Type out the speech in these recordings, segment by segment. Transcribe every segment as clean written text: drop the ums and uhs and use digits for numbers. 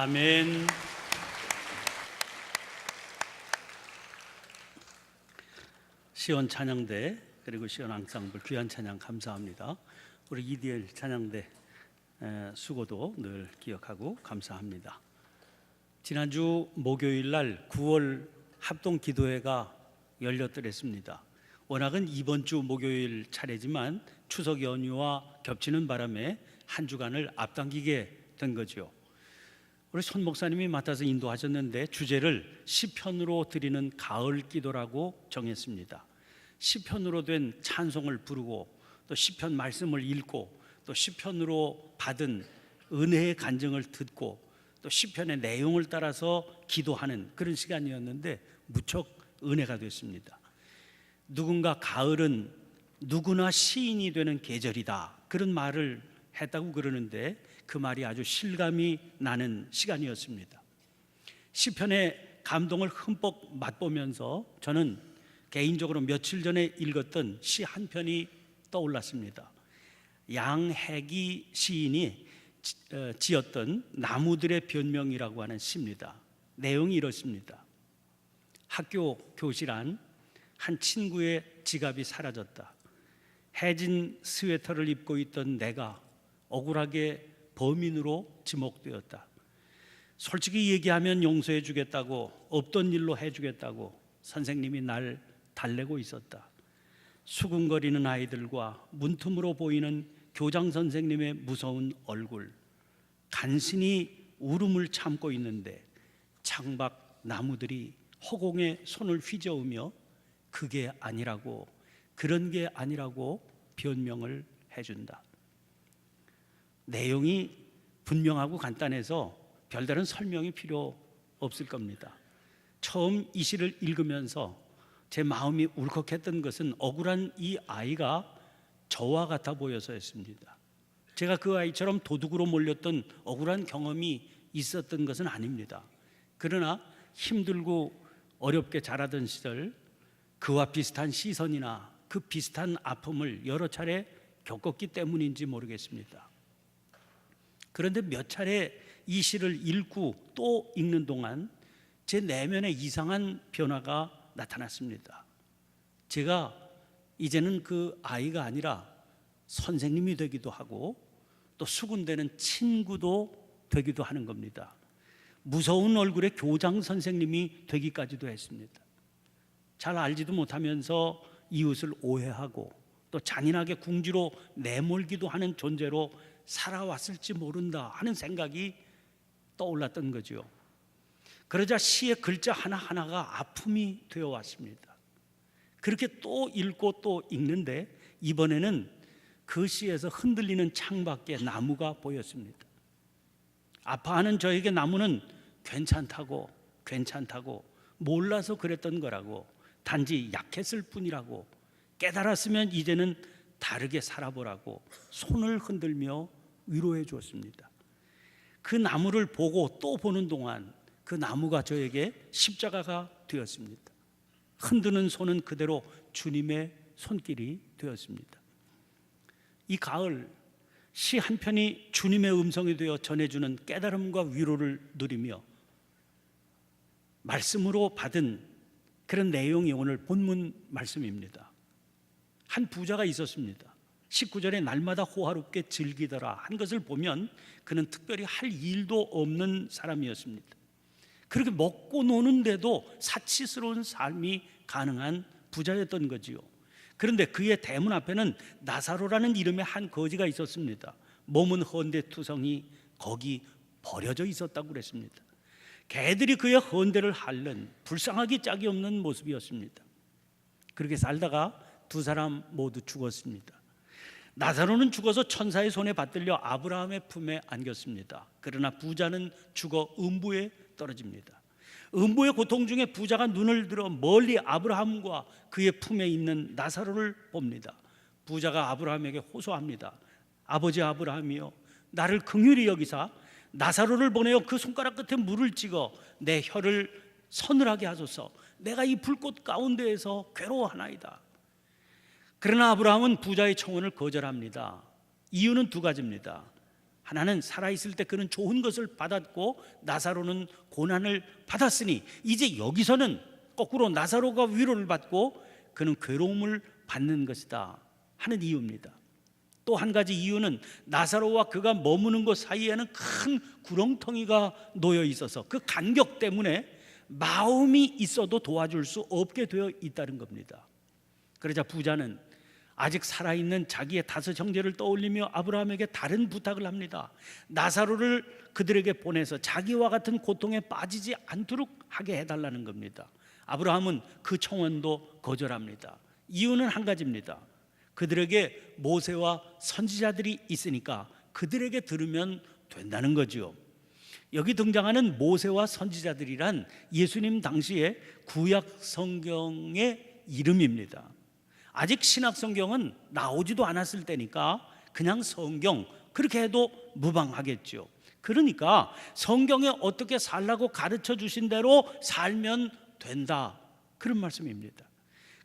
아멘. 시온 찬양대 그리고 시온 앙상블 귀한 찬양 감사합니다. 우리 EDL 찬양대 수고도 늘 기억하고 감사합니다. 지난주 목요일 날 9월 합동 기도회가 열렸더랬습니다. 워낙은 이번 주 목요일 차례지만 추석 연휴와 겹치는 바람에 한 주간을 앞당기게 된 거죠. 우리 손 목사님이 맡아서 인도하셨는데 주제를 시편으로 드리는 가을 기도라고 정했습니다. 시편으로 된 찬송을 부르고 또 시편 말씀을 읽고 또 시편으로 받은 은혜의 간증을 듣고 또 시편의 내용을 따라서 기도하는 그런 시간이었는데 무척 은혜가 됐습니다. 누군가 가을은 누구나 시인이 되는 계절이다 그런 말을 했다고 그러는데 그 말이 아주 실감이 나는 시간이었습니다. 시편의 감동을 흠뻑 맛보면서 저는 개인적으로 며칠 전에 읽었던 시 한 편이 떠올랐습니다. 양해기 시인이 지었던 나무들의 변명이라고 하는 시입니다. 내용이 이렇습니다. 학교 교실 안 한 친구의 지갑이 사라졌다. 해진 스웨터를 입고 있던 내가 억울하게 범인으로 지목되었다. 솔직히 얘기하면 용서해 주겠다고, 없던 일로 해주겠다고 선생님이 날 달래고 있었다. 수군거리는 아이들과 문틈으로 보이는 교장 선생님의 무서운 얼굴, 간신히 울음을 참고 있는데 창밖 나무들이 허공에 손을 휘저으며 그게 아니라고, 그런 게 아니라고 변명을 해준다. 내용이 분명하고 간단해서 별다른 설명이 필요 없을 겁니다. 처음 이 시를 읽으면서 제 마음이 울컥했던 것은 억울한 이 아이가 저와 같아 보여서였습니다. 제가 그 아이처럼 도둑으로 몰렸던 억울한 경험이 있었던 것은 아닙니다. 그러나 힘들고 어렵게 자라던 시절 그와 비슷한 시선이나 그 비슷한 아픔을 여러 차례 겪었기 때문인지 모르겠습니다. 그런데 몇 차례 이 시를 읽고 또 읽는 동안 제 내면에 이상한 변화가 나타났습니다. 제가 이제는 그 아이가 아니라 선생님이 되기도 하고 또 수군대는 친구도 되기도 하는 겁니다. 무서운 얼굴의 교장 선생님이 되기까지도 했습니다. 잘 알지도 못하면서 이웃을 오해하고 또 잔인하게 궁지로 내몰기도 하는 존재로 살아왔을지 모른다 하는 생각이 떠올랐던 거죠. 그러자 시의 글자 하나하나가 아픔이 되어 왔습니다. 그렇게 또 읽고 또 읽는데 이번에는 그 시에서 흔들리는 창밖에 나무가 보였습니다. 아파하는 저에게 나무는 괜찮다고 몰라서 그랬던 거라고, 단지 약했을 뿐이라고, 깨달았으면 이제는 다르게 살아보라고 손을 흔들며 위로해 주었습니다. 그 나무를 보고 또 보는 동안 그 나무가 저에게 십자가가 되었습니다. 흔드는 손은 그대로 주님의 손길이 되었습니다. 이 가을 시 한 편이 주님의 음성이 되어 전해주는 깨달음과 위로를 누리며 말씀으로 받은 그런 내용이 오늘 본문 말씀입니다. 한 부자가 있었습니다. 19절에 날마다 호화롭게 즐기더라 한 것을 보면 그는 특별히 할 일도 없는 사람이었습니다. 그렇게 먹고 노는데도 사치스러운 삶이 가능한 부자였던 거지요. 그런데 그의 대문 앞에는 나사로라는 이름의 한 거지가 있었습니다. 몸은 헌데투성이 거기 버려져 있었다고 그랬습니다. 개들이 그의 헌데를 핥는 불쌍하기 짝이 없는 모습이었습니다. 그렇게 살다가 두 사람 모두 죽었습니다. 나사로는 죽어서 천사의 손에 받들려 아브라함의 품에 안겼습니다. 그러나 부자는 죽어 음부에 떨어집니다. 음부의 고통 중에 부자가 눈을 들어 멀리 아브라함과 그의 품에 있는 나사로를 봅니다. 부자가 아브라함에게 호소합니다. 아버지 아브라함이여, 나를 긍휼히 여기사 나사로를 보내어 그 손가락 끝에 물을 찍어 내 혀를 서늘하게 하소서. 내가 이 불꽃 가운데에서 괴로워하나이다. 그러나 아브라함은 부자의 청원을 거절합니다. 이유는 두 가지입니다. 하나는 살아있을 때 그는 좋은 것을 받았고 나사로는 고난을 받았으니 이제 여기서는 거꾸로 나사로가 위로를 받고 그는 괴로움을 받는 것이다 하는 이유입니다. 또 한 가지 이유는 나사로와 그가 머무는 곳 사이에는 큰 구렁텅이가 놓여 있어서 그 간격 때문에 마음이 있어도 도와줄 수 없게 되어 있다는 겁니다. 그러자 부자는 아직 살아있는 자기의 5 형제를 떠올리며 아브라함에게 다른 부탁을 합니다. 나사로를 그들에게 보내서 자기와 같은 고통에 빠지지 않도록 하게 해달라는 겁니다. 아브라함은 그 청원도 거절합니다. 이유는 한 가지입니다. 그들에게 모세와 선지자들이 있으니까 그들에게 들으면 된다는 거죠. 여기 등장하는 모세와 선지자들이란 예수님 당시의 구약 성경의 이름입니다. 아직 신약 성경은 나오지도 않았을 때니까 그냥 성경 그렇게 해도 무방하겠죠. 그러니까 성경에 어떻게 살라고 가르쳐 주신 대로 살면 된다, 그런 말씀입니다.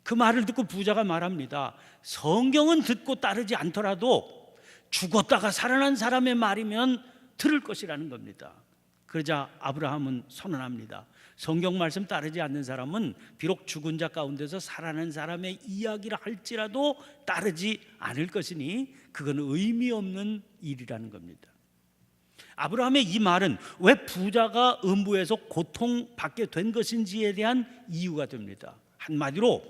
그 말을 듣고 부자가 말합니다. 성경은 듣고 따르지 않더라도 죽었다가 살아난 사람의 말이면 들을 것이라는 겁니다. 그러자 아브라함은 선언합니다. 성경 말씀 따르지 않는 사람은 비록 죽은 자 가운데서 살아난 사람의 이야기를 할지라도 따르지 않을 것이니 그건 의미 없는 일이라는 겁니다. 아브라함의 이 말은 왜 부자가 음부에서 고통받게 된 것인지에 대한 이유가 됩니다. 한마디로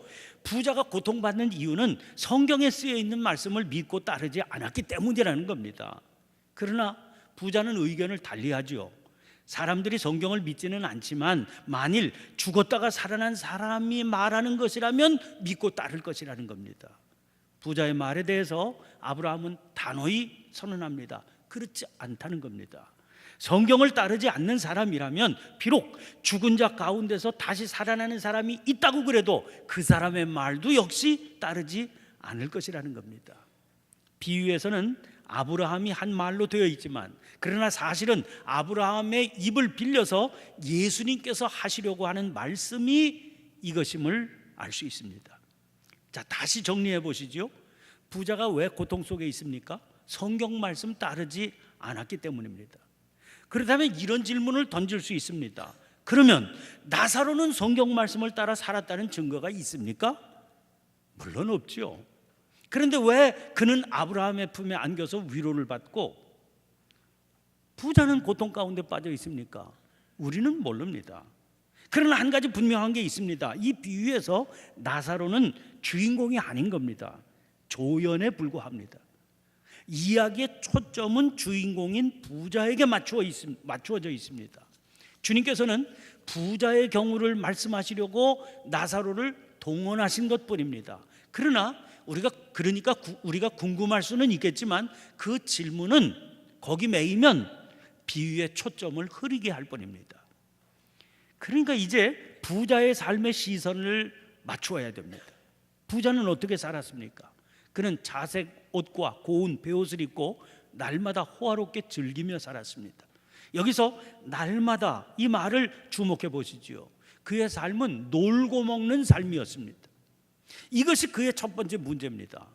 부자가 고통받는 이유는 성경에 쓰여 있는 말씀을 믿고 따르지 않았기 때문이라는 겁니다. 그러나 부자는 의견을 달리하죠. 사람들이 성경을 믿지는 않지만 만일 죽었다가 살아난 사람이 말하는 것이라면 믿고 따를 것이라는 겁니다. 부자의 말에 대해서 아브라함은 단호히 선언합니다. 그렇지 않다는 겁니다. 성경을 따르지 않는 사람이라면 비록 죽은 자 가운데서 다시 살아나는 사람이 있다고 그래도 그 사람의 말도 역시 따르지 않을 것이라는 겁니다. 비유에서는 아브라함이 한 말로 되어 있지만 그러나 사실은 아브라함의 입을 빌려서 예수님께서 하시려고 하는 말씀이 이것임을 알 수 있습니다. 자, 다시 정리해 보시죠. 부자가 왜 고통 속에 있습니까? 성경 말씀 따르지 않았기 때문입니다. 그렇다면 이런 질문을 던질 수 있습니다. 그러면 나사로는 성경 말씀을 따라 살았다는 증거가 있습니까? 물론 없죠. 그런데 왜 그는 아브라함의 품에 안겨서 위로를 받고 부자는 고통 가운데 빠져 있습니까? 우리는 모릅니다. 그러나 한 가지 분명한 게 있습니다. 이 비유에서 나사로는 주인공이 아닌 겁니다. 조연에 불과합니다. 이야기의 초점은 주인공인 부자에게 맞추어져 있습니다. 주님께서는 부자의 경우를 말씀하시려고 나사로를 동원하신 것뿐입니다. 그러니까 우리가 궁금할 수는 있겠지만 그 질문은 거기 매이면 비유의 초점을 흐리게 할 뿐입니다. 그러니까 이제 부자의 삶의 시선을 맞추어야 됩니다. 부자는 어떻게 살았습니까? 그는 자색 옷과 고운 베옷을 입고 날마다 호화롭게 즐기며 살았습니다. 여기서 날마다 이 말을 주목해 보시지요. 그의 삶은 놀고 먹는 삶이었습니다. 이것이 그의 첫 번째 문제입니다.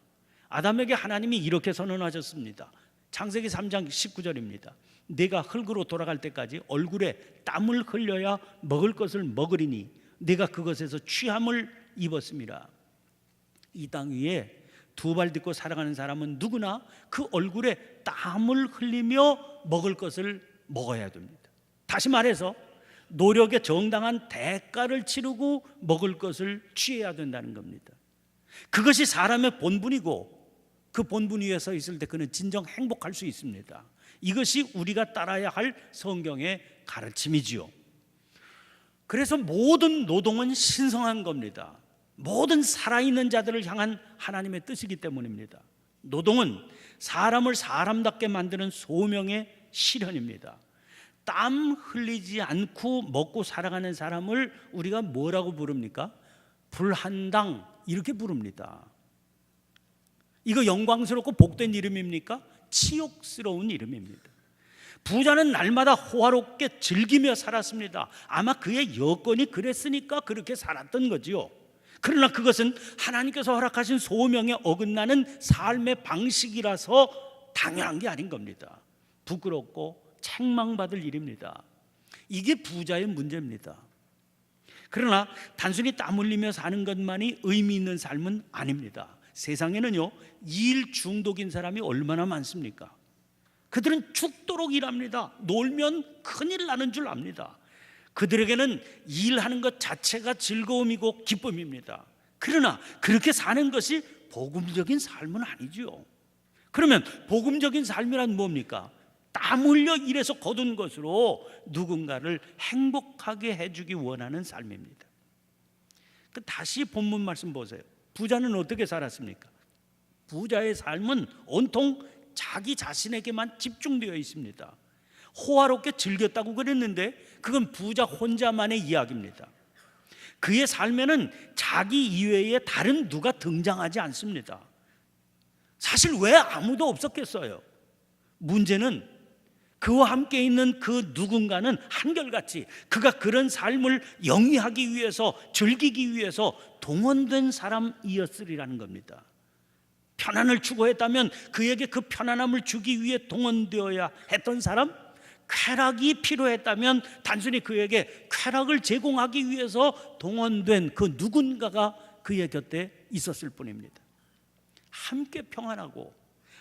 아담에게 하나님이 이렇게 선언하셨습니다. 창세기 3장 19절입니다. 네가 흙으로 돌아갈 때까지 얼굴에 땀을 흘려야 먹을 것을 먹으리니 네가 그것에서 취함을 입었음이라. 이 땅 위에 2발 딛고 살아가는 사람은 누구나 그 얼굴에 땀을 흘리며 먹을 것을 먹어야 됩니다. 다시 말해서 노력의 정당한 대가를 치르고 먹을 것을 취해야 된다는 겁니다. 그것이 사람의 본분이고 그 본분 위에 서 있을 때 그는 진정 행복할 수 있습니다. 이것이 우리가 따라야 할 성경의 가르침이지요. 그래서 모든 노동은 신성한 겁니다. 모든 살아있는 자들을 향한 하나님의 뜻이기 때문입니다. 노동은 사람을 사람답게 만드는 소명의 실현입니다. 땀 흘리지 않고 먹고 살아가는 사람을 우리가 뭐라고 부릅니까? 불한당 이렇게 부릅니다. 이거 영광스럽고 복된 이름입니까? 치욕스러운 이름입니다. 부자는 날마다 호화롭게 즐기며 살았습니다. 아마 그의 여건이 그랬으니까 그렇게 살았던 거지요. 그러나 그것은 하나님께서 허락하신 소명에 어긋나는 삶의 방식이라서 당연한 게 아닌 겁니다. 부끄럽고 책망받을 일입니다. 이게 부자의 문제입니다. 그러나 단순히 땀 흘리며 사는 것만이 의미 있는 삶은 아닙니다. 세상에는요, 일 중독인 사람이 얼마나 많습니까? 그들은 죽도록 일합니다. 놀면 큰일 나는 줄 압니다. 그들에게는 일하는 것 자체가 즐거움이고 기쁨입니다. 그러나 그렇게 사는 것이 복음적인 삶은 아니죠. 그러면 복음적인 삶이란 뭡니까? 땀 흘려 일해서 거둔 것으로 누군가를 행복하게 해주기 원하는 삶입니다. 다시 본문 말씀 보세요. 부자는 어떻게 살았습니까? 부자의 삶은 온통 자기 자신에게만 집중되어 있습니다. 호화롭게 즐겼다고 그랬는데 그건 부자 혼자만의 이야기입니다. 그의 삶에는 자기 이외에 다른 누가 등장하지 않습니다. 사실 왜 아무도 없었겠어요? 문제는 그와 함께 있는 그 누군가는 한결같이 그가 그런 삶을 영위하기 위해서, 즐기기 위해서 동원된 사람이었으리라는 겁니다. 편안을 추구했다면 그에게 그 편안함을 주기 위해 동원되어야 했던 사람, 쾌락이 필요했다면 단순히 그에게 쾌락을 제공하기 위해서 동원된 그 누군가가 그의 곁에 있었을 뿐입니다. 함께 평안하고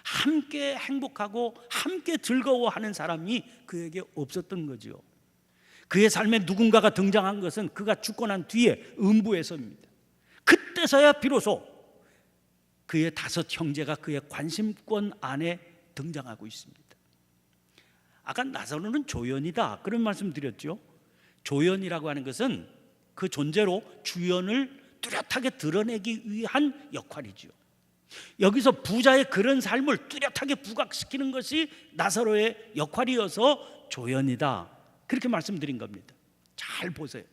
함께 행복하고 함께 즐거워하는 사람이 그에게 없었던 거죠. 그의 삶에 누군가가 등장한 것은 그가 죽고 난 뒤에 음부에서입니다. 그때서야 비로소 그의 5 형제가 그의 관심권 안에 등장하고 있습니다. 아까 나사로는 조연이다 그런 말씀 드렸죠. 조연이라고 하는 것은 그 존재로 주연을 뚜렷하게 드러내기 위한 역할이죠. 여기서 부자의 그런 삶을 뚜렷하게 부각시키는 것이 나사로의 역할이어서 조연이다 그렇게 말씀드린 겁니다. 잘 보세요.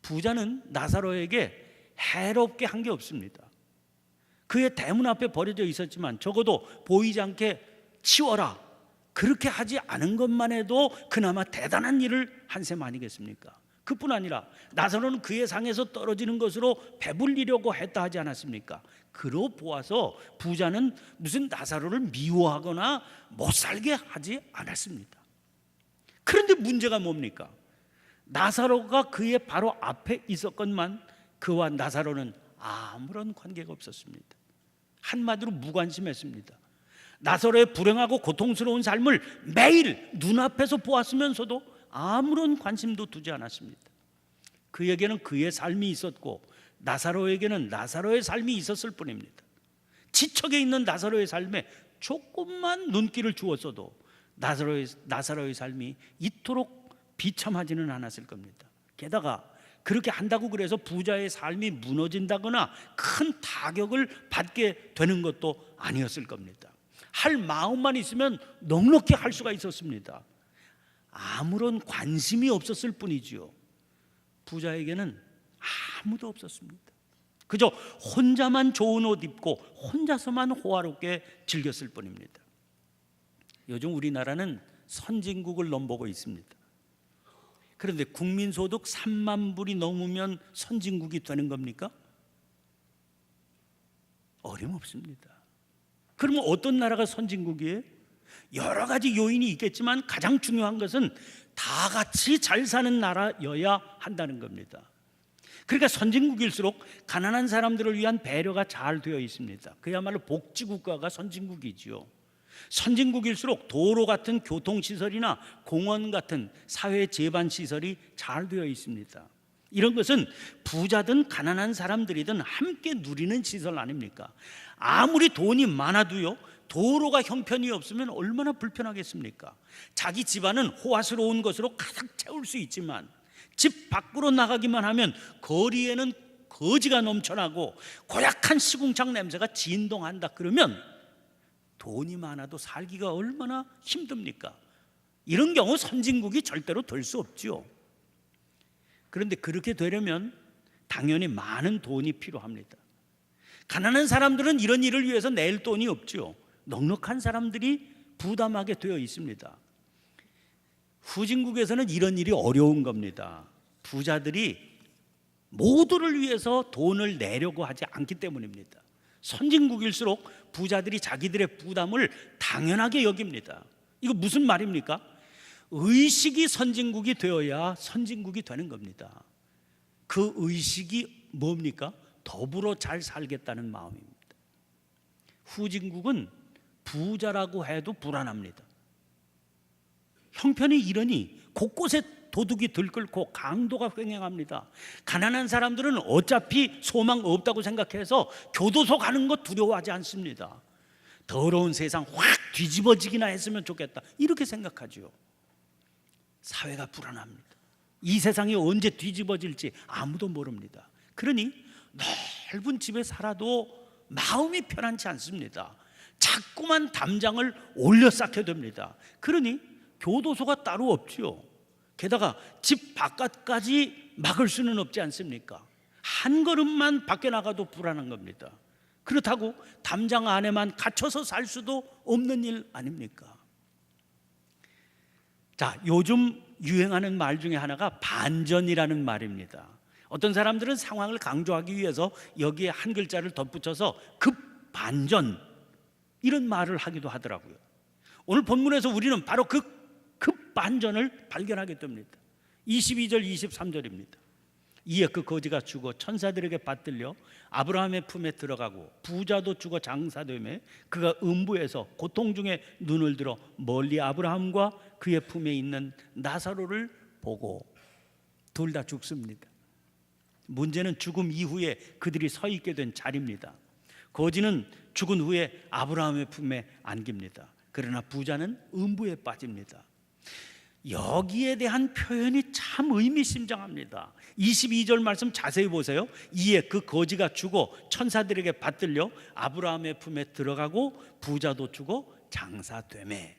부자는 나사로에게 해롭게 한 게 없습니다. 그의 대문 앞에 버려져 있었지만 적어도 보이지 않게 치워라 그렇게 하지 않은 것만 해도 그나마 대단한 일을 한 셈 아니겠습니까? 그뿐 아니라 나사로는 그의 상에서 떨어지는 것으로 배불리려고 했다 하지 않았습니까? 그로 보아서 부자는 무슨 나사로를 미워하거나 못 살게 하지 않았습니다. 그런데 문제가 뭡니까? 나사로가 그의 바로 앞에 있었건만 그와 나사로는 아무런 관계가 없었습니다. 한마디로 무관심했습니다. 나사로의 불행하고 고통스러운 삶을 매일 눈앞에서 보았으면서도 아무런 관심도 두지 않았습니다. 그에게는 그의 삶이 있었고 나사로에게는 나사로의 삶이 있었을 뿐입니다. 지척에 있는 나사로의 삶에 조금만 눈길을 주었어도 나사로의 삶이 이토록 비참하지는 않았을 겁니다. 게다가 그렇게 한다고 그래서 부자의 삶이 무너진다거나 큰 타격을 받게 되는 것도 아니었을 겁니다. 할 마음만 있으면 넉넉히 할 수가 있었습니다. 아무런 관심이 없었을 뿐이지요. 부자에게는 아무도 없었습니다. 그저 혼자만 좋은 옷 입고 혼자서만 호화롭게 즐겼을 뿐입니다. 요즘 우리나라는 선진국을 넘보고 있습니다. 그런데 국민소득 3만 불이 넘으면 선진국이 되는 겁니까? 어림없습니다. 그러면 어떤 나라가 선진국이에요? 여러 가지 요인이 있겠지만 가장 중요한 것은 다 같이 잘 사는 나라여야 한다는 겁니다. 그러니까 선진국일수록 가난한 사람들을 위한 배려가 잘 되어 있습니다. 그야말로 복지국가가 선진국이지요. 선진국일수록 도로 같은 교통시설이나 공원 같은 사회 제반시설이 잘 되어 있습니다. 이런 것은 부자든 가난한 사람들이든 함께 누리는 시설 아닙니까? 아무리 돈이 많아도요, 도로가 형편이 없으면 얼마나 불편하겠습니까? 자기 집안은 호화스러운 것으로 가득 채울 수 있지만 집 밖으로 나가기만 하면 거리에는 거지가 넘쳐나고 고약한 시궁창 냄새가 진동한다 그러면 돈이 많아도 살기가 얼마나 힘듭니까? 이런 경우 선진국이 절대로 될 수 없죠. 그런데 그렇게 되려면 당연히 많은 돈이 필요합니다. 가난한 사람들은 이런 일을 위해서 낼 돈이 없죠. 넉넉한 사람들이 부담하게 되어 있습니다. 후진국에서는 이런 일이 어려운 겁니다. 부자들이 모두를 위해서 돈을 내려고 하지 않기 때문입니다. 선진국일수록 부자들이 자기들의 부담을 당연하게 여깁니다. 이거 무슨 말입니까? 의식이 선진국이 되어야 선진국이 되는 겁니다. 그 의식이 뭡니까? 더불어 잘 살겠다는 마음입니다. 후진국은 부자라고 해도 불안합니다. 형편이 이러니 곳곳에 도둑이 들끓고 강도가 횡행합니다. 가난한 사람들은 어차피 소망 없다고 생각해서 교도소 가는 거 두려워하지 않습니다. 더러운 세상 확 뒤집어지기나 했으면 좋겠다, 이렇게 생각하죠. 사회가 불안합니다. 이 세상이 언제 뒤집어질지 아무도 모릅니다. 그러니 넓은 집에 살아도 마음이 편안치 않습니다. 자꾸만 담장을 올려 쌓게 됩니다. 그러니 교도소가 따로 없지요. 게다가 집 바깥까지 막을 수는 없지 않습니까? 한 걸음만 밖에 나가도 불안한 겁니다. 그렇다고 담장 안에만 갇혀서 살 수도 없는 일 아닙니까? 자, 요즘 유행하는 말 중에 하나가 반전이라는 말입니다. 어떤 사람들은 상황을 강조하기 위해서 여기에 한 글자를 덧붙여서 급반전, 이런 말을 하기도 하더라고요. 오늘 본문에서 우리는 바로 그 급반전을 발견하게 됩니다. 22절 23절입니다. 이에 그 거지가 죽어 천사들에게 받들려 아브라함의 품에 들어가고 부자도 죽어 장사되매 그가 음부에서 고통 중에 눈을 들어 멀리 아브라함과 그의 품에 있는 나사로를 보고, 둘 다 죽습니다. 문제는 죽음 이후에 그들이 서 있게 된 자리입니다. 거지는 죽은 후에 아브라함의 품에 안깁니다. 그러나 부자는 음부에 빠집니다. 여기에 대한 표현이 참 의미심장합니다. 22절 말씀 자세히 보세요. 이에 그 거지가 죽어 천사들에게 받들려 아브라함의 품에 들어가고 부자도 죽어 장사되매.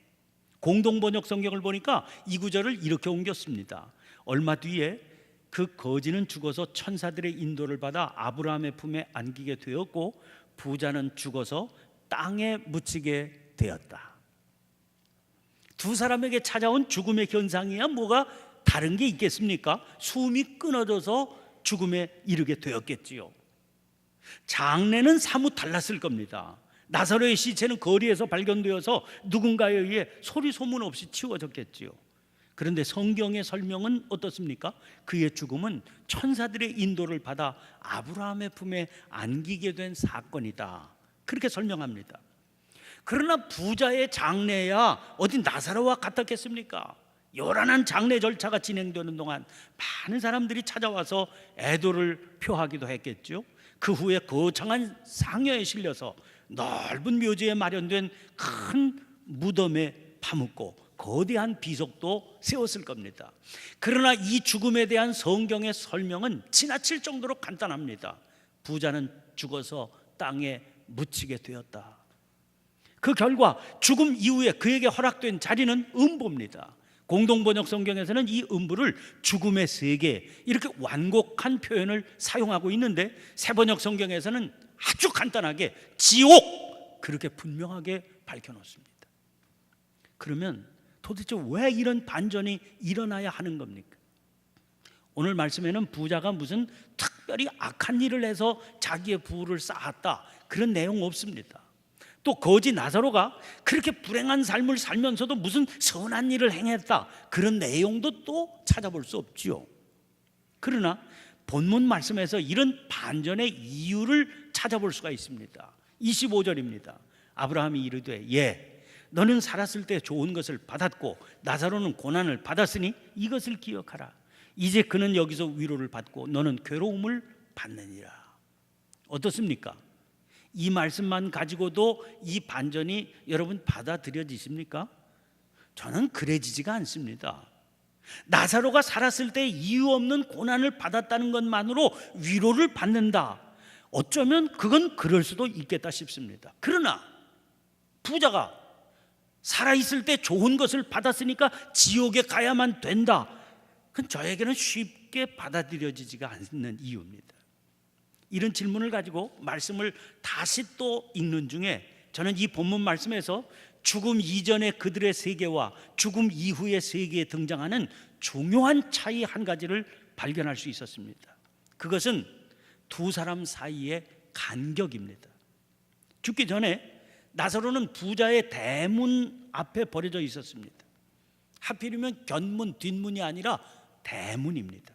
공동번역 성경을 보니까 이 구절을 이렇게 옮겼습니다. 얼마 뒤에 그 거지는 죽어서 천사들의 인도를 받아 아브라함의 품에 안기게 되었고 부자는 죽어서 땅에 묻히게 되었다. 두 사람에게 찾아온 죽음의 현상이야 뭐가 다른 게 있겠습니까? 숨이 끊어져서 죽음에 이르게 되었겠지요. 장례는 사뭇 달랐을 겁니다. 나사로의 시체는 거리에서 발견되어서 누군가에 의해 소리 소문 없이 치워졌겠지요. 그런데 성경의 설명은 어떻습니까? 그의 죽음은 천사들의 인도를 받아 아브라함의 품에 안기게 된 사건이다, 그렇게 설명합니다. 그러나 부자의 장례야 어디 나사로와 같았겠습니까? 요란한 장례 절차가 진행되는 동안 많은 사람들이 찾아와서 애도를 표하기도 했겠죠. 그 후에 거창한 상여에 실려서 넓은 묘지에 마련된 큰 무덤에 파묻고 거대한 비석도 세웠을 겁니다. 그러나 이 죽음에 대한 성경의 설명은 지나칠 정도로 간단합니다. 부자는 죽어서 땅에 묻히게 되었다. 그 결과 죽음 이후에 그에게 허락된 자리는 음부입니다. 공동번역 성경에서는 이 음부를 죽음의 세계, 이렇게 완곡한 표현을 사용하고 있는데 새번역 성경에서는 아주 간단하게 지옥, 그렇게 분명하게 밝혀놓습니다. 그러면 도대체 왜 이런 반전이 일어나야 하는 겁니까? 오늘 말씀에는 부자가 무슨 특별히 악한 일을 해서 자기의 부를 쌓았다, 그런 내용 없습니다. 또 거지 나사로가 그렇게 불행한 삶을 살면서도 무슨 선한 일을 행했다, 그런 내용도 또 찾아볼 수 없지요. 그러나 본문 말씀에서 이런 반전의 이유를 찾아볼 수가 있습니다. 25절입니다. 아브라함이 이르되 예, 너는 살았을 때 좋은 것을 받았고 나사로는 고난을 받았으니 이것을 기억하라. 이제 그는 여기서 위로를 받고 너는 괴로움을 받느니라. 어떻습니까? 이 말씀만 가지고도 이 반전이 여러분 받아들여지십니까? 저는 그래지지가 않습니다. 나사로가 살았을 때 이유 없는 고난을 받았다는 것만으로 위로를 받는다, 어쩌면 그건 그럴 수도 있겠다 싶습니다. 그러나 부자가 살아있을 때 좋은 것을 받았으니까 지옥에 가야만 된다, 그건 저에게는 쉽게 받아들여지지가 않는 이유입니다. 이런 질문을 가지고 말씀을 다시 또 읽는 중에 저는 이 본문 말씀에서 죽음 이전의 그들의 세계와 죽음 이후의 세계에 등장하는 중요한 차이 한 가지를 발견할 수 있었습니다. 그것은 두 사람 사이의 간격입니다. 죽기 전에 나사로는 부자의 대문 앞에 버려져 있었습니다. 하필이면 견문, 뒷문이 아니라 대문입니다.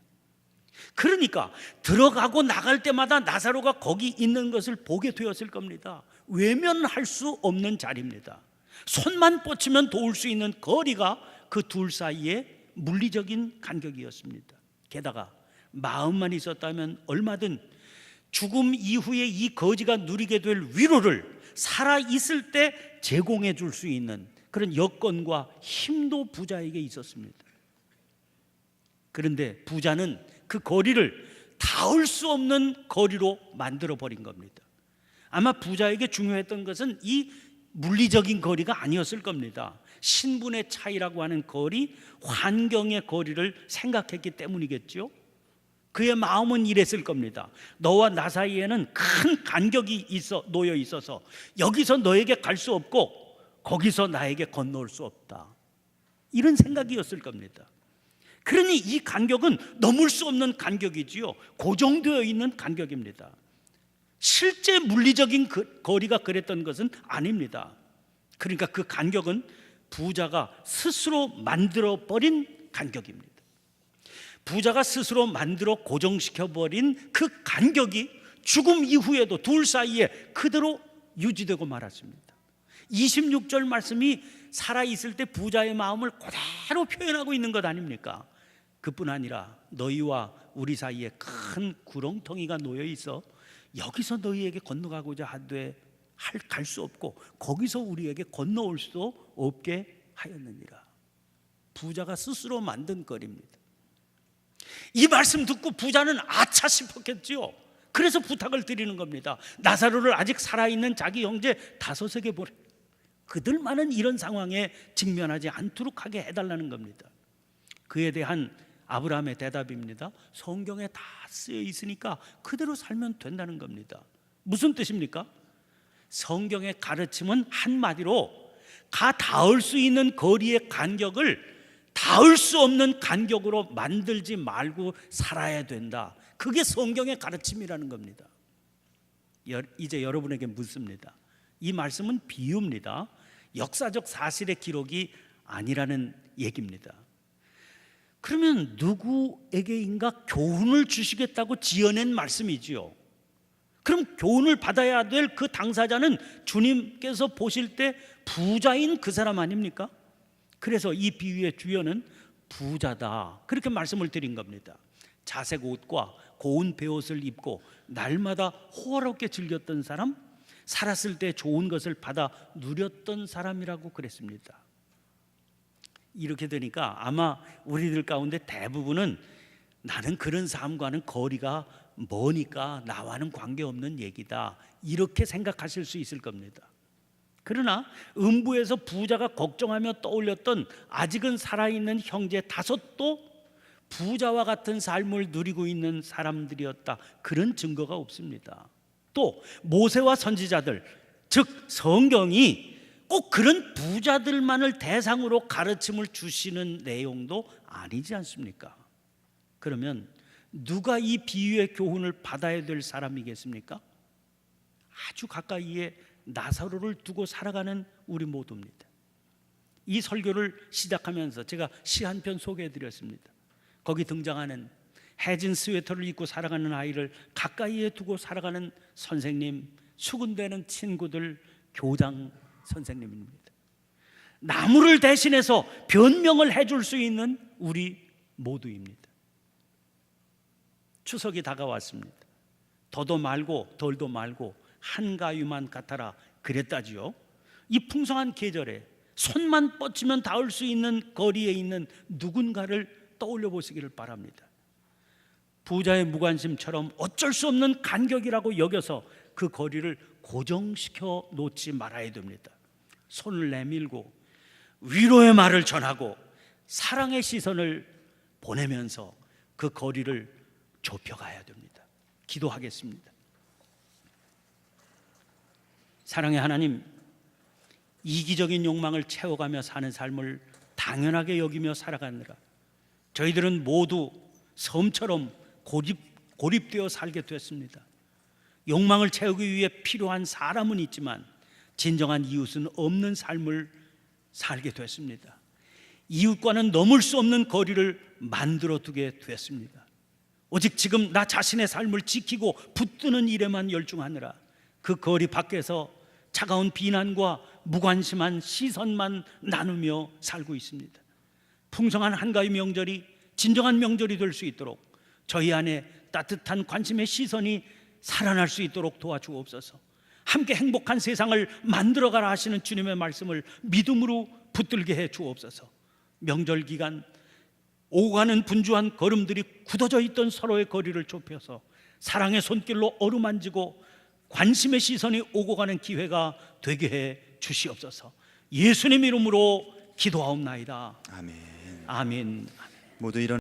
그러니까 들어가고 나갈 때마다 나사로가 거기 있는 것을 보게 되었을 겁니다. 외면할 수 없는 자리입니다. 손만 뻗치면 도울 수 있는 거리가 그 둘 사이에 물리적인 간격이었습니다. 게다가 마음만 있었다면 얼마든 죽음 이후에 이 거지가 누리게 될 위로를 살아있을 때 제공해 줄 수 있는 그런 여건과 힘도 부자에게 있었습니다. 그런데 부자는 그 거리를 닿을 수 없는 거리로 만들어 버린 겁니다. 아마 부자에게 중요했던 것은 이 물리적인 거리가 아니었을 겁니다. 신분의 차이라고 하는 거리, 환경의 거리를 생각했기 때문이겠죠. 그의 마음은 이랬을 겁니다. 너와 나 사이에는 큰 간격이 놓여 있어서 여기서 너에게 갈 수 없고 거기서 나에게 건너올 수 없다. 이런 생각이었을 겁니다. 그러니 이 간격은 넘을 수 없는 간격이지요. 고정되어 있는 간격입니다. 실제 물리적인 거리가 그랬던 것은 아닙니다. 그러니까 그 간격은 부자가 스스로 만들어버린 간격입니다. 부자가 스스로 만들어 고정시켜버린 그 간격이 죽음 이후에도 둘 사이에 그대로 유지되고 말았습니다. 26절 말씀이 살아있을 때 부자의 마음을 그대로 표현하고 있는 것 아닙니까? 그뿐 아니라 너희와 우리 사이에 큰 구렁텅이가 놓여 있어 여기서 너희에게 건너가고자 하되 갈 수 없고 거기서 우리에게 건너올 수도 없게 하였느니라. 부자가 스스로 만든 거리입니다. 이 말씀 듣고 부자는 아차 싶었겠지요. 그래서 부탁을 드리는 겁니다. 나사로를 아직 살아있는 자기 형제 5에게 보내 그들만은 이런 상황에 직면하지 않도록 하게 해달라는 겁니다. 그에 대한 아브라함의 대답입니다. 성경에 다 쓰여 있으니까 그대로 살면 된다는 겁니다. 무슨 뜻입니까? 성경의 가르침은 한마디로 닿을 수 있는 거리의 간격을 닿을 수 없는 간격으로 만들지 말고 살아야 된다. 그게 성경의 가르침이라는 겁니다. 이제 여러분에게 묻습니다. 이 말씀은 비유입니다. 역사적 사실의 기록이 아니라는 얘기입니다. 그러면 누구에게인가 교훈을 주시겠다고 지어낸 말씀이지요. 그럼 교훈을 받아야 될 그 당사자는 주님께서 보실 때 부자인 그 사람 아닙니까? 그래서 이 비유의 주연은 부자다, 그렇게 말씀을 드린 겁니다. 자색 옷과 고운 베옷을 입고 날마다 호화롭게 즐겼던 사람, 살았을 때 좋은 것을 받아 누렸던 사람이라고 그랬습니다. 이렇게 되니까 아마 우리들 가운데 대부분은 나는 그런 삶과는 거리가 머니까 나와는 관계없는 얘기다, 이렇게 생각하실 수 있을 겁니다. 그러나 음부에서 부자가 걱정하며 떠올렸던 아직은 살아있는 형제 5도 부자와 같은 삶을 누리고 있는 사람들이었다, 그런 증거가 없습니다. 또 모세와 선지자들, 즉 성경이 꼭 그런 부자들만을 대상으로 가르침을 주시는 내용도 아니지 않습니까? 그러면 누가 이 비유의 교훈을 받아야 될 사람이겠습니까? 아주 가까이에 나사로를 두고 살아가는 우리 모두입니다. 이 설교를 시작하면서 제가 시 한 편 소개해 드렸습니다. 거기 등장하는 해진 스웨터를 입고 살아가는 아이를 가까이에 두고 살아가는 선생님, 수군대는 친구들, 교장 선생님입니다. 나무를 대신해서 변명을 해줄 수 있는 우리 모두입니다. 추석이 다가왔습니다. 더도 말고 덜도 말고 한가위만 같아라 그랬다지요. 이 풍성한 계절에 손만 뻗치면 닿을 수 있는 거리에 있는 누군가를 떠올려 보시기를 바랍니다. 부자의 무관심처럼 어쩔 수 없는 간격이라고 여겨서 그 거리를 고정시켜 놓지 말아야 됩니다. 손을 내밀고 위로의 말을 전하고 사랑의 시선을 보내면서 그 거리를 좁혀가야 됩니다. 기도하겠습니다. 사랑의 하나님, 이기적인 욕망을 채워가며 사는 삶을 당연하게 여기며 살아가느라 저희들은 모두 섬처럼 고립되어 살게 됐습니다. 욕망을 채우기 위해 필요한 사람은 있지만 진정한 이웃은 없는 삶을 살게 됐습니다. 이웃과는 넘을 수 없는 거리를 만들어 두게 됐습니다. 오직 지금 나 자신의 삶을 지키고 붙드는 일에만 열중하느라 그 거리 밖에서 차가운 비난과 무관심한 시선만 나누며 살고 있습니다. 풍성한 한가위 명절이 진정한 명절이 될 수 있도록 저희 안에 따뜻한 관심의 시선이 살아날 수 있도록 도와주옵소서. 함께 행복한 세상을 만들어가라 하시는 주님의 말씀을 믿음으로 붙들게 해 주옵소서. 명절 기간 오고 가는 분주한 걸음들이 굳어져 있던 서로의 거리를 좁혀서 사랑의 손길로 어루만지고 관심의 시선이 오고 가는 기회가 되게 해 주시옵소서. 예수님 이름으로 기도하옵나이다. 아멘. 아멘. 모두 일어나